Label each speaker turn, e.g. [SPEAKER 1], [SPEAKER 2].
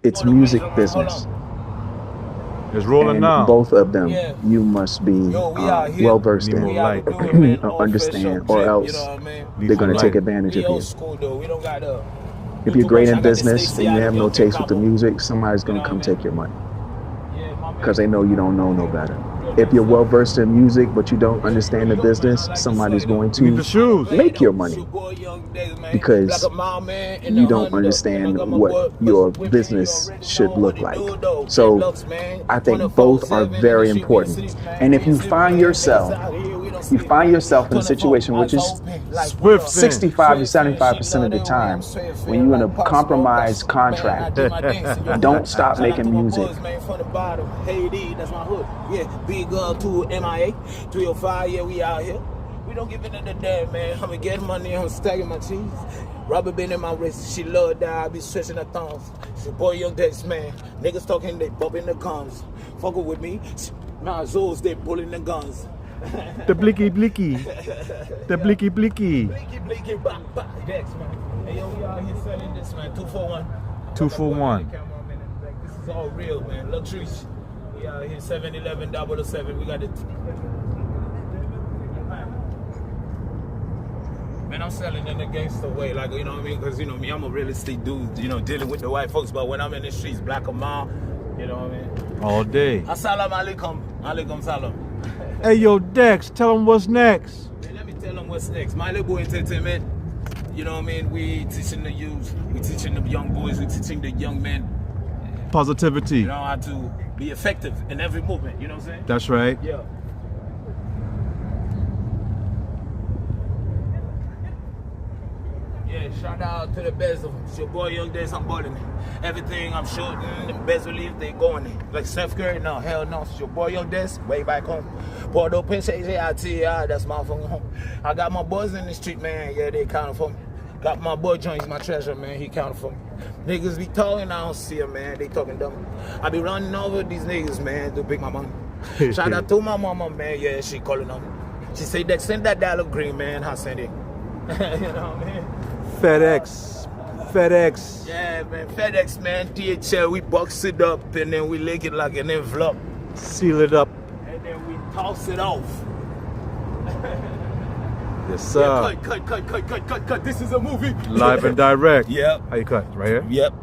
[SPEAKER 1] it's music business.
[SPEAKER 2] It's rolling
[SPEAKER 1] And
[SPEAKER 2] now.
[SPEAKER 1] both of them, you must be well versed in, understand, or else they're going to take advantage of you. If you're great in business and you have no taste with the music, somebody's going to come take your money because they know you don't know no better. If you're well versed in music but you don't understand the business, somebody's going to make your money because you don't understand what your business should look like. So I think both are very important. And if you find yourself in a situation which is 65 to 75% of the time when you're in a compromised contract, don't stop making music.
[SPEAKER 3] Big to MIA 305, yeah, we out here. We don't give it in the day, man. I'm getting money, I'm stacking my cheese. Rubber been in my wrist, she love that, I be stretching her thumbs. She boy young days, man. Niggas talking, they bumping the guns. Fucking with me, my Zoos, they pulling the guns.
[SPEAKER 2] The blicky blicky. The blicky blicky.
[SPEAKER 3] Blicky blicky, back, Dex, man. Hey, yo, we out here selling this, man. 241.
[SPEAKER 2] 241.
[SPEAKER 3] This is all real, man. Luxuries. We out here 711 007. We got it. Man, I'm selling in the gangster way, like, you know what I mean? Because, you know me, I'm a real estate dude, you know, dealing with the white folks. But when I'm in the streets, black or mom, you know what I mean?
[SPEAKER 2] All day.
[SPEAKER 3] Assalamu alaikum. Alaikum salam.
[SPEAKER 2] Hey, yo, Dex, tell them what's next.
[SPEAKER 3] Hey, let me tell them what's next. My Little Entertainment, you know what I mean? We teaching the youth, we teaching the young boys, we teaching the young men.
[SPEAKER 2] Positivity.
[SPEAKER 3] You know how to be effective in every movement, you know what I'm saying?
[SPEAKER 2] That's right.
[SPEAKER 3] Yeah. Yeah, shout out to the best of them. It's your boy Young Days, I'm balling. Everything I'm shooting, the best relief, they going. Like Steph Curry, no, hell no. It's your boy Young Days, way back home. Port au Prince, that's my phone home. I got my boys in the street, man, yeah, they counting for me. Got my boy Jones, my treasure, man, he counting for me. Niggas be talking, I don't see them, man, they talking dumb. I be running over these niggas, man, to pick my money. Shout out to my mama, man, yeah, she calling on me. She say, Dex, send that dollar green, man, I send it. You know what I mean?
[SPEAKER 2] FedEx.
[SPEAKER 3] Yeah, man, FedEx, man, DHL, we box it up and then we lick it like an envelope.
[SPEAKER 2] Seal it up.
[SPEAKER 3] And then we toss it off.
[SPEAKER 2] Yes, sir.
[SPEAKER 3] Yeah, cut. This is a movie.
[SPEAKER 2] Live and direct.
[SPEAKER 3] Yep.
[SPEAKER 2] How you cut? Right here?
[SPEAKER 3] Yep.